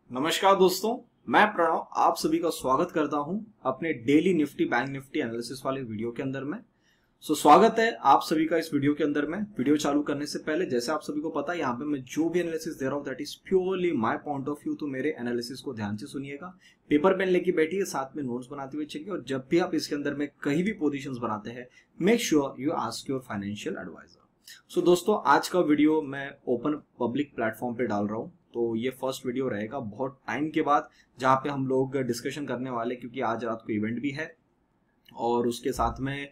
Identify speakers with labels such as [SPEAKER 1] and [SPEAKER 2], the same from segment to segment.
[SPEAKER 1] नमस्कार दोस्तों, मैं प्रणव आप सभी का स्वागत करता हूं अपने daily Nifty bank Nifty analysis वाले वीडियो के अंदर में। स्वागत है आप सभी का इस वीडियो के अंदर में। वीडियो चालू करने से पहले जैसे आप सभी को पता है, यहाँ पे मैं जो भी एनालिसिस दे रहा हूँ that is purely my point of view. तो मेरे एनालिसिस को ध्यान से सुनिएगा, पेपर पेन लेके बैठिए, साथ में नोट्स बनाते हुए चलिए। और जब भी आप इसके अंदर में कहीं भी पोजिशन बनाते हैं, make sure you ask your financial advisor. दोस्तों, आज का वीडियो मैं ओपन पब्लिक प्लेटफॉर्म पे डाल रहा हूँ। तो ये फर्स्ट वीडियो रहेगा बहुत टाइम के बाद, जहाँ पे हम लोग डिस्कशन करने वाले, क्योंकि आज रात को इवेंट भी है और उसके साथ में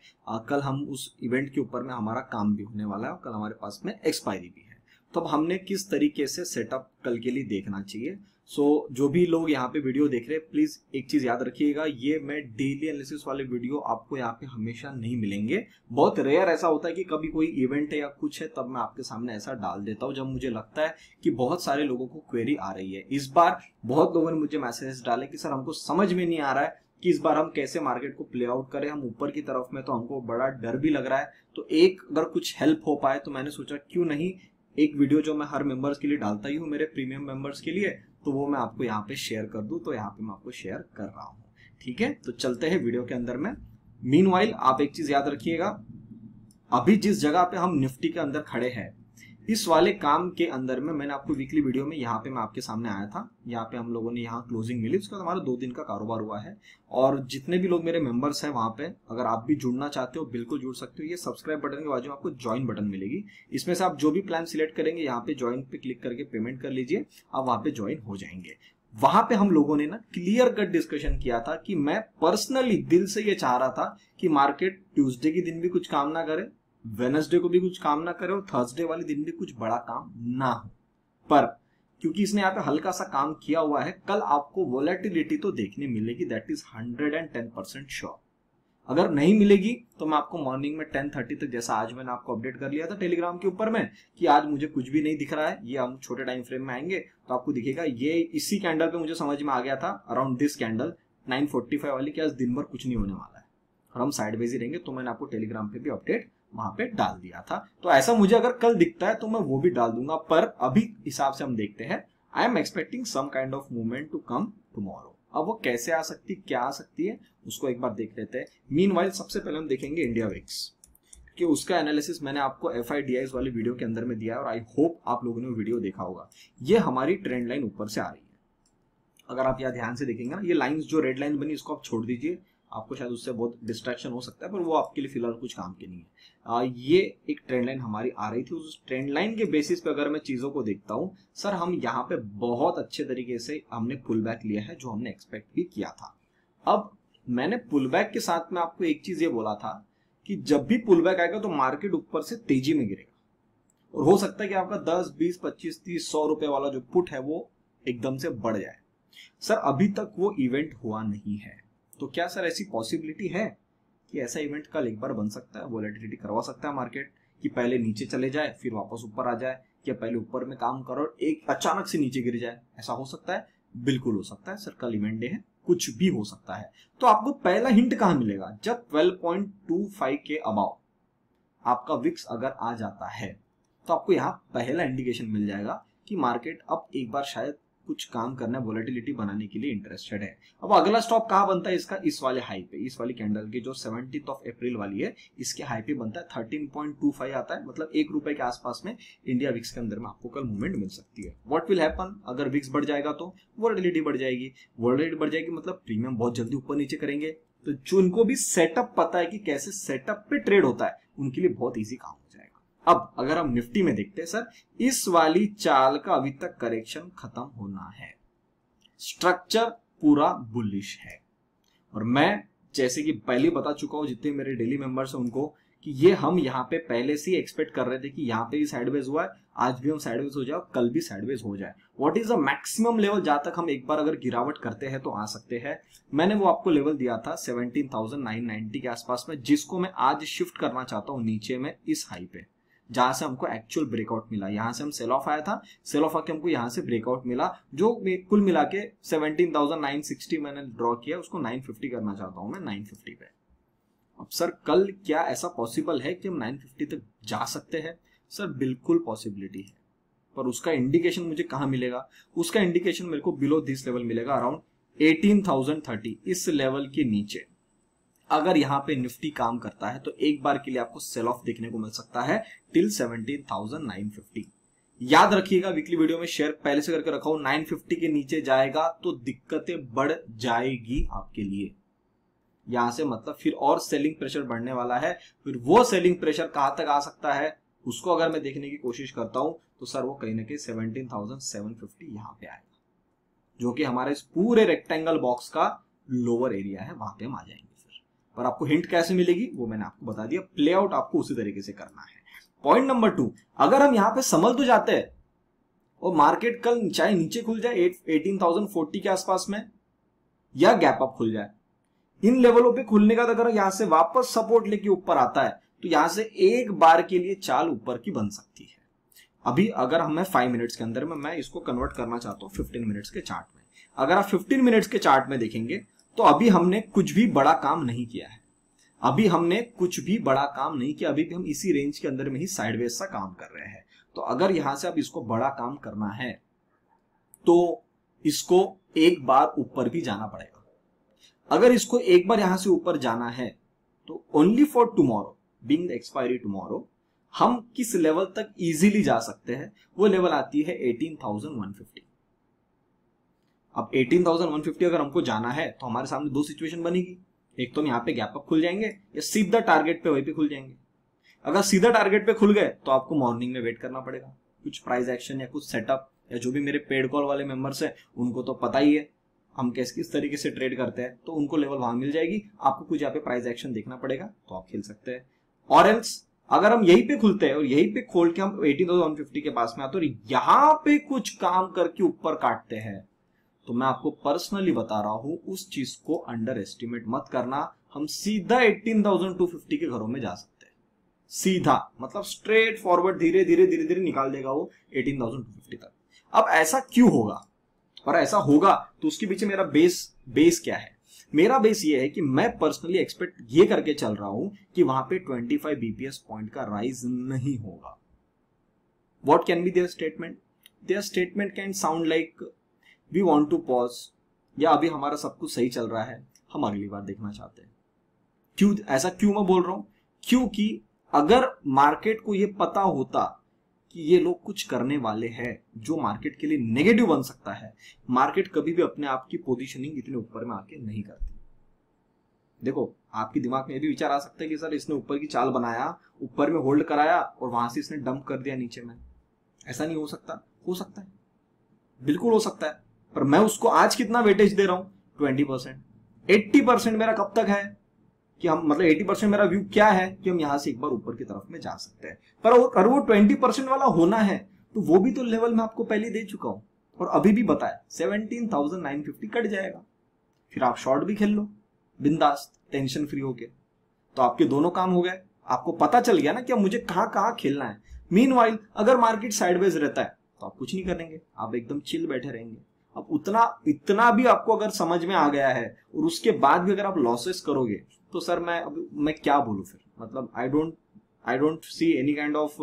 [SPEAKER 1] कल हम उस इवेंट के ऊपर में हमारा काम भी होने वाला है और कल हमारे पास में एक्सपायरी भी है। तो अब हमने किस तरीके से सेटअप कल के लिए देखना चाहिए। जो भी लोग यहाँ पे वीडियो देख रहे हैं, प्लीज एक चीज याद रखिएगा, ये मैं डेली एनालिसिस वाले वीडियो आपको यहाँ पे हमेशा नहीं मिलेंगे। बहुत रेयर ऐसा होता है कि कभी कोई इवेंट है या कुछ है तब मैं आपके सामने ऐसा डाल देता हूँ जब मुझे लगता है कि बहुत सारे लोगों को क्वेरी आ रही है। इस बार बहुत लोगों ने मुझे मैसेज डाले कि सर हमको समझ में नहीं आ रहा है कि इस बार हम कैसे मार्केट को प्ले आउट करें, हम ऊपर की तरफ में तो हमको बड़ा डर भी लग रहा है। तो एक अगर कुछ हेल्प हो पाए तो मैंने सोचा क्यों नहीं एक वीडियो जो मैं हर मेंबर्स के लिए डालता ही हूँ, मेरे प्रीमियम मेंबर्स के लिए, तो वो मैं आपको यहाँ पे शेयर कर दूं। तो यहाँ पे मैं आपको शेयर कर रहा हूँ। ठीक है, तो चलते हैं वीडियो के अंदर में। मीनवाइल आप एक चीज याद रखिएगा, अभी जिस जगह पे हम निफ्टी के अंदर खड़े हैं, इस वाले काम के अंदर में मैंने आपको वीकली वीडियो में यहाँ पे मैं आपके सामने आया था। यहाँ पे हम लोगों ने यहाँ क्लोजिंग मिली, उसके बाद हमारा 2 दिन का कारोबार हुआ है। और जितने भी लोग मेरे मेंबर्स हैं वहां पे, अगर आप भी जुड़ना चाहते हो बिल्कुल जुड़ सकते हो। ये सब्सक्राइब बटन के बाजू में आपको ज्वाइन बटन मिलेगी, इसमें से आप जो भी प्लान सिलेक्ट करेंगे यहाँ पे ज्वाइन पे क्लिक करके पेमेंट कर लीजिए, आप वहां पे ज्वाइन हो जाएंगे। वहां पे हम लोगों ने ना क्लियर कट डिस्कशन किया था कि मैं पर्सनली दिल से ये चाह रहा था कि मार्केट ट्यूसडे के दिन भी कुछ काम ना करे, वेनसडे को भी कुछ काम ना करे और थर्सडे वाले दिन भी कुछ बड़ा काम ना हो। पर क्योंकि इसने यहाँ पे हल्का सा काम किया हुआ है, कल आपको वोलेटिलिटी तो देखने मिलेगी, दैट इज 110% श्योर। अगर नहीं मिलेगी तो मैं आपको मॉर्निंग में 10:30 तक, जैसा आज मैंने आपको अपडेट कर लिया था टेलीग्राम के ऊपर में कि आज मुझे कुछ भी नहीं दिख रहा है, ये हम छोटे टाइम फ्रेम में आएंगे तो आपको दिखेगा। ये इसी कैंडल पे मुझे समझ में आ गया था, अराउंड दिस कैंडल 9:45 वाली, कि आज दिन भर कुछ नहीं होने वाला है और हम साइडवेज ही रहेंगे। तो मैंने आपको टेलीग्राम पे भी अपडेट वहां पे डाल दिया था। तो ऐसा मुझे अगर कल दिखता है तो मैं वो भी डाल दूंगा, पर अभी हिसाब से हम देखते हैं। I am expecting some kind of movement to come tomorrow. अब वो कैसे आ सकती, क्या आ सकती है, उसको एक बार देख लेते हैं। मीनवाइल सबसे पहले हम देखेंगे इंडिया विक्स, कि उसका एनालिसिस मैंने आपको FIDIs वाली वीडियो के अंदर में दिया है और आई होप आप लोगों ने वो वीडियो देखा होगा। ये हमारी ट्रेंड लाइन ऊपर से आ रही है। अगर आप यहाँ ध्यान से देखेंगे ना, ये लाइंस जो रेड लाइन बनी इसको आप छोड़ दीजिए, आपको शायद उससे बहुत डिस्ट्रैक्शन हो सकता है, पर वो आपके लिए फिलहाल कुछ काम की नहीं है। ये एक ट्रेंड लाइन हमारी आ रही थी, उस ट्रेंड लाइन के बेसिस पे अगर मैं चीजों को देखता हूं, सर हम यहाँ पे बहुत अच्छे तरीके से हमने पुल बैक लिया है, जो हमने एक्सपेक्ट भी किया था। अब मैंने पुल बैक के साथ में आपको एक चीज ये बोला था कि जब भी पुल बैक आएगा तो मार्केट ऊपर से तेजी में गिरेगा और हो सकता है कि आपका 10, 20, 25, 30, 100 रुपए वाला जो पुट है वो एकदम से बढ़ जाए। सर अभी तक वो इवेंट हुआ नहीं है, तो क्या सर ऐसी पॉसिबिलिटी है कि ऐसा इवेंट कल एक बार बन सकता है, वोलेटिलिटी करवा सकता है मार्केट, कि पहले नीचे चले जाए फिर वापस ऊपर आ जाए, या पहले ऊपर में काम करो और एक अचानक से नीचे गिर जाए? ऐसा हो सकता है, बिल्कुल हो सकता है सर, कल इवेंट डे है, कुछ भी हो सकता है। तो आपको पहला हिंट कहां मिलेगा? जब 12.25 के अबाव आपका विक्स अगर आ जाता है तो आपको यहाँ पहला इंडिकेशन मिल जाएगा कि मार्केट अब एक बार शायद कुछ काम करना है, वोलेटिलिटी बनाने के लिए इंटरेस्टेड है। अब अगला स्टॉप कहां बनता है इसका? इस वाले हाई पे, इस वाली कैंडल की जो 17 अप्रैल वाली है, इसके हाई पे बनता है 13.25 आता है, मतलब ₹1 के आसपास में इंडिया विक्स के अंदर में आपको कल मूवमेंट मिल सकती है। What will happen? अगर विक्स बढ़ जाएगा तो वोलेटिलिटी बढ़ जाएगी, वोलेटिलिटी बढ़ जाएगी मतलब प्रीमियम बहुत जल्दी ऊपर नीचे करेंगे। तो जो इनको भी सेटअप पता है कि कैसे सेटअप पे ट्रेड होता है, उनके लिए बहुत ईजी काम हो जाएगा। अब अगर हम निफ्टी में देखते हैं, सर इस वाली चाल का अभी तक करेक्शन खत्म होना है, स्ट्रक्चर पूरा बुलिश है। और मैं जैसे कि पहले बता चुका हूं जितने मेरे डेली मेंबर्स हैं उनको, कि ये हम यहाँ पे पहले से एक्सपेक्ट कर रहे थे कि यहाँ पे भी साइडवेज हुआ है, आज भी हम साइडवेज हो जाए, कल भी साइडवेज हो जाए। What is the maximum level जहां तक हम एक बार अगर गिरावट करते हैं तो आ सकते हैं? मैंने वो आपको लेवल दिया था 17,990 के आसपास में, जिसको मैं आज शिफ्ट करना चाहता हूँ नीचे में इस हाई पे, जहां से हमको एक्चुअल ब्रेकआउट मिला। यहां से हम सेल ऑफ आया था, सेल ऑफ आके हमको यहां से ब्रेकआउट मिला, जो कुल मिला के 17,960 मैंने ड्रॉ किया, उसको 950 करना चाहता हूं मैं 950 पे। अब सर कल क्या ऐसा पॉसिबल है कि हम 950 तक जा सकते हैं? सर बिल्कुल पॉसिबिलिटी है, पर उसका इंडिकेशन मुझे कहां मिलेगा? उसका इंडिकेशन मेरे को बिलो दिस लेवल मिलेगा, अराउंड 18,030, इस लेवल के नीचे। अगर यहां पे निफ्टी काम करता है तो एक बार के लिए आपको सेल ऑफ देखने को मिल सकता है टिल 17,950। याद रखिएगा, वीकली वीडियो में शेयर पहले से करके रखा हूं, 950 के नीचे जाएगा तो दिक्कतें बढ़ जाएगी आपके लिए। यहां से मतलब फिर और सेलिंग प्रेशर बढ़ने वाला है। फिर वो सेलिंग प्रेशर कहां तक आ सकता है उसको अगर मैं देखने की कोशिश करता हूं तो सर वो कहीं ना कहीं 17,750 यहां पे आएगा, जो कि हमारे इस पूरे रेक्टेंगल बॉक्स का लोअर एरिया है, वहां पे हम आ जाएंगे। फिर पर आपको हिंट कैसे मिलेगी वो मैंने आपको बता दिया, प्ले आउट आपको उसी तरीके से करना है। पॉइंट नंबर 2, अगर हम यहां पे संभल तो जाते हैं और मार्केट कल चाहे नीचे खुल जाए 18,040 के आसपास में या गैप अप खुल जाए, इन लेवलों पे खुलने का अगर यहां से वापस सपोर्ट लेके ऊपर आता है तो यहां से एक बार के लिए चाल ऊपर की बन सकती है। अभी अगर हमें 5 मिनट्स के अंदर में, मैं इसको कन्वर्ट करना चाहता हूं 15 मिनट्स के चार्ट में। अगर आप 15 मिनट्स के चार्ट में देखेंगे तो अभी हमने कुछ भी बड़ा काम नहीं किया है, अभी हमने कुछ भी बड़ा काम नहीं किया, अभी भी हम इसी रेंज के अंदर में ही साइडवेज सा काम कर रहे हैं। तो अगर यहां से अब इसको बड़ा काम करना है तो इसको एक बार ऊपर भी जाना पड़ेगा। अगर इसको एक बार यहां से ऊपर जाना है तो only for tomorrow, being the expiry tomorrow, हम किस लेवल तक इजीली जा सकते हैं, वो लेवल आती है 18,150। अब 18,150 अगर हमको जाना है तो हमारे सामने दो सिचुएशन बनेगी, एक तो हम यहाँ पे गैप अप खुल जाएंगे या सीधा टारगेट पे वहीं पे खुल जाएंगे। अगर सीधा टारगेट पे खुल गए तो आपको मॉर्निंग में वेट करना पड़ेगा, कुछ प्राइस एक्शन या कुछ सेटअप, या जो भी मेरे पेड कॉल वाले मेंबर्स हैं उनको तो पता ही है हम किस तरीके से ट्रेड करते हैं, तो उनको लेवल वहां मिल जाएगी। आपको कुछ यहाँ पे प्राइस एक्शन देखना पड़ेगा तो आप खेल सकते हैं। और एल्स अगर हम यहीं पे खुलते हैं और यहीं पे खोल के हम 18,150 के पास में आते और यहां पे कुछ काम करके ऊपर काटते हैं तो मैं आपको पर्सनली बता रहा हूं उस चीज को अंडर एस्टिमेट मत करना। हम सीधा 18,250 के घरों में जा सकते हैं, सीधा मतलब स्ट्रेट फॉरवर्ड, धीरे धीरे धीरे धीरे निकाल देगा वो 18,250 तक। अब ऐसा क्यों होगा, और ऐसा होगा तो उसके पीछे मेरा बेस क्या है? मेरा बेस ये है कि मैं पर्सनली एक्सपेक्ट ये करके चल रहा हूं कि वहां पे 25 बीपीएस पॉइंट का राइज नहीं होगा। What can be their statement? Their statement can sound like we want to pause, या अभी हमारा सब कुछ सही चल रहा है, हम अगली बार देखना चाहते हैं। क्यों ऐसा क्यों मैं बोल रहा हूं? क्योंकि अगर मार्केट को ये पता होता कि ये लोग कुछ करने वाले हैं जो मार्केट के लिए नेगेटिव बन सकता है, मार्केट कभी भी अपने आप की पोजीशनिंग इतने ऊपर में आके नहीं करती। देखो, आपके दिमाग में ये भी विचार आ सकता है कि सर इसने ऊपर की चाल बनाया, ऊपर में होल्ड कराया और वहां से इसने डंप कर दिया नीचे में, ऐसा नहीं हो सकता? हो सकता है, बिल्कुल हो सकता है, पर मैं उसको आज कितना वेटेज दे रहा हूं? 20%। 80% मेरा कब तक है कि हम, मतलब 80% मेरा व्यू क्या है कि हम यहां से एक बार ऊपर की तरफ में जा सकते हैं। पर अगर वो 20% वाला होना है तो वो भी तो लेवल मैं आपको पहले दे चुका हूं और अभी भी बताया 17,950 कट जाएगा। फिर आप शॉर्ट भी खेल लो बिंदास, टेंशन फ्री होके, तो आपके दोनों काम हो गए। आपको पता चल गया ना कि अब मुझे कहां कहां खेलना है। मीनवाइल अगर मार्केट साइडवेज रहता है तो आप कुछ नहीं करेंगे, आप एकदम चिल बैठे रहेंगे। अब इतना भी आपको अगर समझ में आ गया है और उसके बाद भी अगर आप लॉसेस करोगे तो सर मैं क्या बोलूं फिर? मतलब I don't see any kind of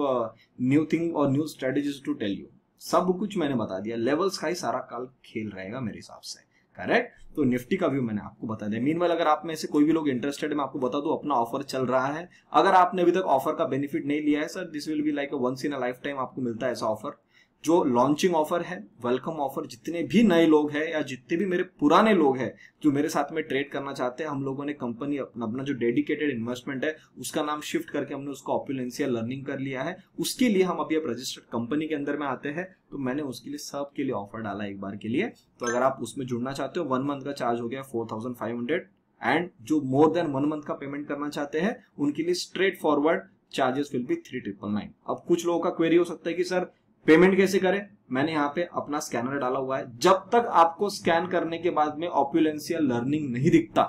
[SPEAKER 1] new thing और new strategies to tell you. सब कुछ मैंने बता दिया, लेवल्स का ही सारा काल खेल रहेगा मेरे हिसाब से, करेक्ट? तो निफ्टी का व्यू मैंने आपको बता दिया। मीनवाइल अगर आप में से कोई भी लोग इंटरेस्टेड है, मैं आपको बता दूं अपना ऑफर चल रहा है। अगर आपने अभी तक ऑफर का बेनिफिट नहीं लिया है sir, this will be like a once in a lifetime आपको मिलता है ऐसा ऑफर, जो लॉन्चिंग ऑफर है, वेलकम ऑफर। जितने भी नए लोग हैं या जितने भी मेरे पुराने लोग हैं जो मेरे साथ में ट्रेड करना चाहते हैं, हम लोगों ने कंपनी अपना जो डेडिकेटेड इन्वेस्टमेंट है उसका नाम शिफ्ट करके हमने उसको ऑपुलेंसिया लर्निंग कर लिया है। उसके लिए हम अभी अब रजिस्टर्ड कंपनी के अंदर में आते हैं, तो मैंने उसके लिए सबके लिए ऑफर डाला एक बार के लिए। तो अगर आप उसमें जुड़ना चाहते हो, 1 मंथ का चार्ज हो गया 4,500, एंड जो मोर देन 1 मंथ का पेमेंट करना चाहते हैं उनके लिए straight forward charges will be 3,999। अब कुछ लोगों का क्वेरी हो सकता है कि सर पेमेंट कैसे करें? मैंने यहाँ पे अपना स्कैनर डाला हुआ है, जब तक आपको स्कैन करने के बाद में ऑपुलेंसिया लर्निंग नहीं दिखता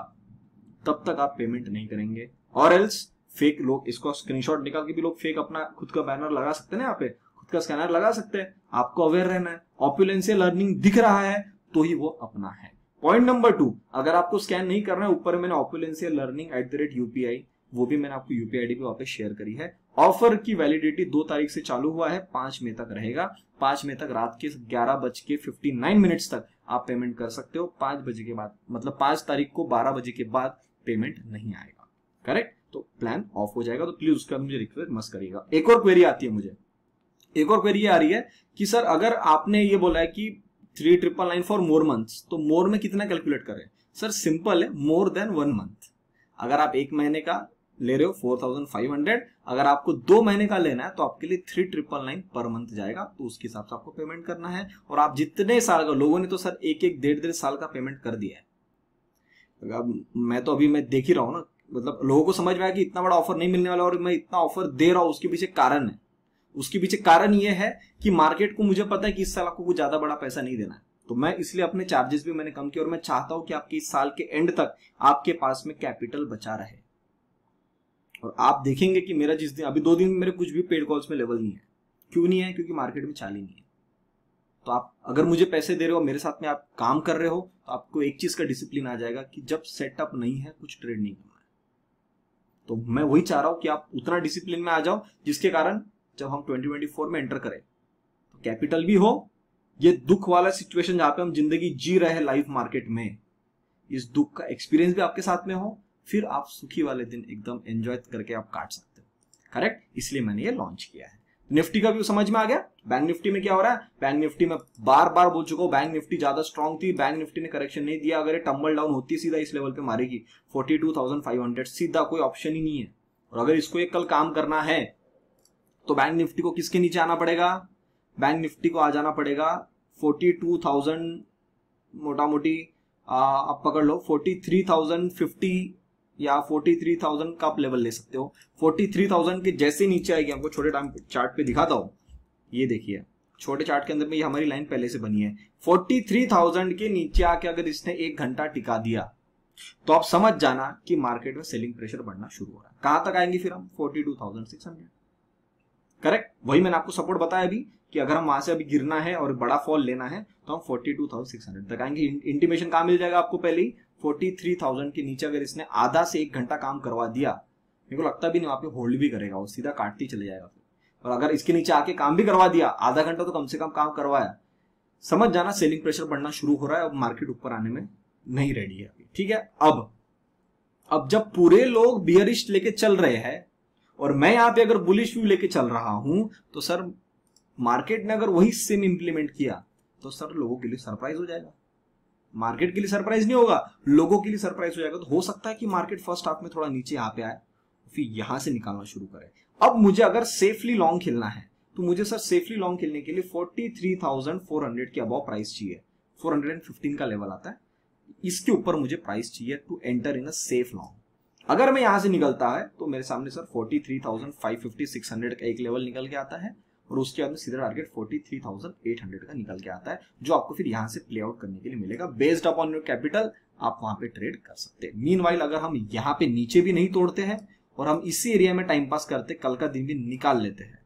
[SPEAKER 1] तब तक आप पेमेंट नहीं करेंगे। और एल्स फेक लोग इसको स्क्रीनशॉट निकाल के भी लोग फेक अपना खुद का बैनर लगा सकते हैं ना, यहाँ पे खुद का स्कैनर लगा सकते हैं। आपको अवेयर रहना है, ऑपुलेंसिया लर्निंग दिख रहा है तो ही वो अपना है। पॉइंट नंबर 2, अगर आपको स्कैन नहीं करना है, ऊपर मैंने ऑपुलेंसिया लर्निंग @ UPI वो भी मैंने आपको यूपीआई आईडी भी वापस शेयर करी है। ऑफर की वैलिडिटी 2 तारीख से चालू हुआ है, 5 मई तक रहेगा। 5 मई तक रात के 11:59 तक आप पेमेंट कर सकते हो। 5 बजे के बाद, मतलब 5 तारीख को 12 बजे के बाद पेमेंट नहीं आएगा। करेक्ट? तो प्लान ऑफ हो जाएगा, तो प्लीज उसका मुझे रिक्वेस्ट मत करिएगा। एक और क्वेरी आती है मुझे, एक और क्वेरी आ रही है कि सर अगर आपने ये बोला है कि 3,999 फॉर मोर मंथ्स, तो मोर में कितना कैलकुलेट करें? सर सिंपल है, मोर देन 1 मंथ। अगर आप 1 महीने का ले रहे हो 4,500, अगर आपको 2 महीने का लेना है तो आपके लिए 3,999 पर मंथ जाएगा, तो उसके हिसाब से आपको पेमेंट करना है। और आप जितने साल का, लोगों ने तो सर 1-1, 1.5 साल का पेमेंट कर दिया है। अब मैं तो अभी मैं देख ही रहा हूं ना, मतलब लोगों को समझ में आया कि इतना बड़ा ऑफर नहीं मिलने वाला और मैं इतना ऑफर दे रहा हूं, उसके पीछे कारण है। उसके पीछे कारण ये है कि मार्केट को मुझे पता है कि इस साल आपको कुछ ज्यादा बड़ा पैसा नहीं देना है, तो मैं इसलिए अपने चार्जेस भी मैंने कम किए और मैं चाहता हूं कि आपके इस साल के एंड तक आपके पास में कैपिटल बचा रहे। और आप देखेंगे कि मेरा जिस दिन, अभी 2 दिन मेरे कुछ भी पेड कॉल्स में लेवल नहीं है। क्यों नहीं है? क्योंकि मार्केट में चाल ही नहीं है। तो आप अगर मुझे पैसे दे रहे हो, मेरे साथ में आप काम कर रहे हो, तो आपको एक चीज का डिसिप्लिन आ जाएगा कि जब सेटअप नहीं है कुछ ट्रेड नहीं करना है। तो मैं वही चाह रहा हूं कि आप उतना डिसिप्लिन में आ जाओ जिसके कारण जब हम 2024 में एंटर करें तो कैपिटल भी हो। ये दुख वाला सिचुएशन जहां पे हम जिंदगी जी रहे हैं लाइव मार्केट में, इस दुख का एक्सपीरियंस भी आपके साथ में हो, फिर आप सुखी वाले दिन एकदम एंजॉय करके आप काट सकते हो। करेक्ट? इसलिए मैंने ये लॉन्च किया है। निफ्टी का भी समझ में आ गया। बैंक निफ्टी में क्या हो रहा है? बैंक निफ्टी में बार बार बोल चुका हूं, बैंक निफ्टी ज्यादा स्ट्रांग थी, बैंक निफ्टी ने करेक्शन नहीं दिया। अगर ये टम्बल डाउन होती सीधा इस लेवल पे मारेगी 42,500, सीधा, कोई ऑप्शन ही नहीं है। और अगर इसको एक कल काम करना है तो बैंक निफ्टी को किसके नीचे आना पड़ेगा? बैंक निफ्टी को आ जाना पड़ेगा 42,000, मोटा मोटी आप पकड़ लो 43,050 या 43,000 का आप लेवल ले सकते हो। 43,000 के जैसे नीचे आएगी, आपको छोटे टाइम चार्ट पे दिखाता हूं। ये देखिए, छोटे चार्ट के अंदर में ये हमारी लाइन पहले से बनी है। 43,000 के नीचे आके अगर इसने 1 घंटा टिका दिया तो आप समझ जाना कि मार्केट में सेलिंग प्रेशर बढ़ना शुरू हो रहा है। कहां तक आएंगे फिर हम? 42,600। करेक्ट? वही मैंने आपको सपोर्ट बताया अभी कि अगर हम वहां से अभी गिरना है और बड़ा फॉल लेना है तो हम 42,600 तक आएंगे। इंटीमेशन कहां मिल जाएगा आपको? पहले ही 43,000 के नीचे अगर इसने आधा से 1 घंटा काम करवा दिया, मेरे को लगता भी नहीं वहां पे होल्ड भी करेगा, वो सीधा काटती चले जाएगा। और अगर इसके नीचे आके काम भी करवा दिया, आधा घंटा तो कम से कम काम करवाया, समझ जाना सेलिंग प्रेशर बढ़ना शुरू हो रहा है। अब मार्केट ऊपर आने में नहीं रेडी है अभी। ठीक है? अब जब पूरे लोग बियरिश लेके चल रहे हैं और मैं यहां पे अगर बुलिश व्यू लेके चल रहा हूं, तो सर मार्केट ने अगर वही सेम इंप्लीमेंट किया तो सर लोगों के लिए सरप्राइज हो जाएगा। मार्केट के लिए सरप्राइज नहीं होगा, लोगों के लिए सरप्राइज हो जाएगा। तो हो सकता है कि मार्केट फर्स्ट हाफ में थोड़ा नीचे यहां पे आए, फिर यहां से निकालना शुरू करे। अब मुझे अगर सेफली लॉन्ग खेलना है तो मुझे सर सेफली लॉन्ग खेलने के लिए 43,400 के अबव प्राइस चाहिए। 415 का लेवल आता है, इसके ऊपर मुझे प्राइस चाहिए to enter in a safe long. अगर मैं यहां से निकलता है तो मेरे सामने सर 43,550, 600 का एक लेवल निकल के आता है और उसके बाद में सीधा टारगेट 43,800 का निकल के आता है, जो आपको फिर यहां से प्ले आउट करने के लिए मिलेगा। बेस्ड अपॉन योर कैपिटल आप वहां पे ट्रेड कर सकते हैं। मीनवाइल अगर हम यहां पे नीचे भी नहीं तोड़ते हैं और हम इसी एरिया में टाइम पास करते, कल का दिन भी निकाल लेते हैं,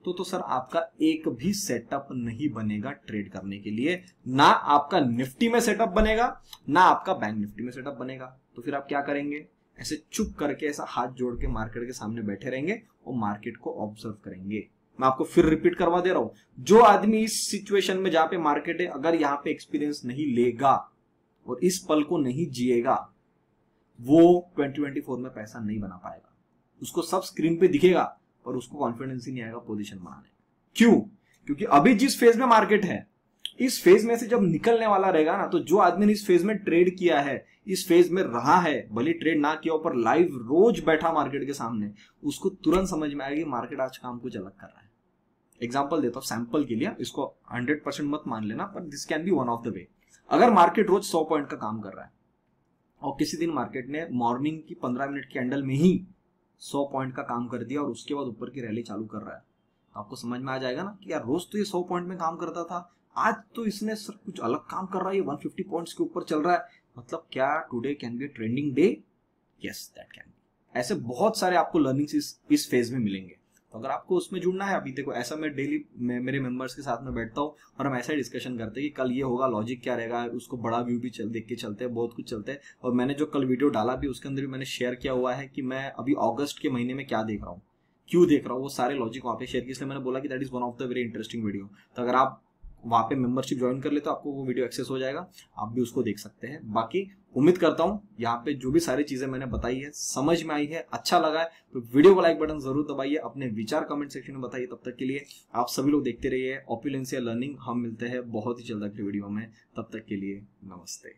[SPEAKER 1] तो सर आपका एक भी सेटअप नहीं बनेगा ट्रेड करने के लिए। ना आपका निफ्टी में सेटअप बनेगा, ना आपका बैंक निफ्टी में सेटअप बनेगा। तो फिर आप क्या करेंगे? ऐसे चुप करके ऐसा हाथ जोड़ के मार्केट के सामने बैठे रहेंगे और मार्केट को ऑब्जर्व करेंगे। मैं आपको फिर रिपीट करवा दे रहा हूं, जो आदमी इस सिचुएशन में जहां पे मार्केट है, अगर यहां पे एक्सपीरियंस नहीं लेगा और इस पल को नहीं जिएगा, वो 2024 में पैसा नहीं बना पाएगा। उसको सब स्क्रीन पे दिखेगा पर उसको कॉन्फिडेंस ही नहीं आएगा पोजीशन बनाने। क्यों? क्योंकि अभी जिस फेज में मार्केट है, इस फेज में से जब निकलने वाला रहेगा ना, तो जो आदमी ने इस फेज में ट्रेड किया है, इस फेज में रहा है, भले ट्रेड ना किया पर लाइव रोज बैठा मार्केट के सामने, उसको तुरंत समझ में आएगी मार्केट आज काम कुछ अलग कर रहा है। एग्जांपल देता हूं सैंपल के लिए, इसको 100% मत मान लेना, पर this can be one of the way. अगर मार्केट रोज 100 पॉइंट का काम कर रहा है और किसी दिन मार्केट ने मॉर्निंग की 15 मिनट की कैंडल में ही 100 पॉइंट का काम कर दिया और उसके बाद ऊपर की रैली चालू कर रहा है, तो आपको समझ में आ जाएगा ना कि यार रोज तो ये 100 पॉइंट में काम करता था, आज तो इसने सर कुछ अलग काम कर रहा है, 150 पॉइंट्स के ऊपर चल रहा है। मतलब क्या today can be trending day? Yes, that can be. ऐसे बहुत सारे आपको लर्निंग्स इस फेज में मिलेंगे। तो अगर आपको उसमें जुड़ना है, अभी देखो ऐसा मैं डेली मेरे मेंबर्स के साथ में बैठता हूँ और हम ऐसा ही डिस्कशन करते हैं कि कल ये होगा, लॉजिक क्या रहेगा, उसको बड़ा व्यू भी देख के चलते हैं, बहुत कुछ चलते हैं। और मैंने जो कल वीडियो डाला भी उसके अंदर भी मैंने शेयर किया हुआ है कि मैं अभी अगस्त के महीने में क्या देख रहा हूँ, क्यों देख रहा हूँ, वो सारे लॉजिक वहाँ पे शेयर किया, इसलिए मैंने बोला कि that is one of the very interesting video. तो अगर आप वहाँ पे मेंबरशिप ज्वाइन कर ले तो आपको वो वीडियो एक्सेस हो जाएगा, आप भी उसको देख सकते हैं। बाकी उम्मीद करता हूँ यहाँ पे जो भी सारी चीजें मैंने बताई है समझ में आई है, अच्छा लगा है तो वीडियो को लाइक बटन जरूर दबाइए, अपने विचार कमेंट सेक्शन में बताइए। तब तक के लिए आप सभी लोग देखते रहिए ओपुलेंसिया लर्निंग। हम मिलते हैं बहुत ही जल्द अगली वीडियो में, तब तक के लिए नमस्ते।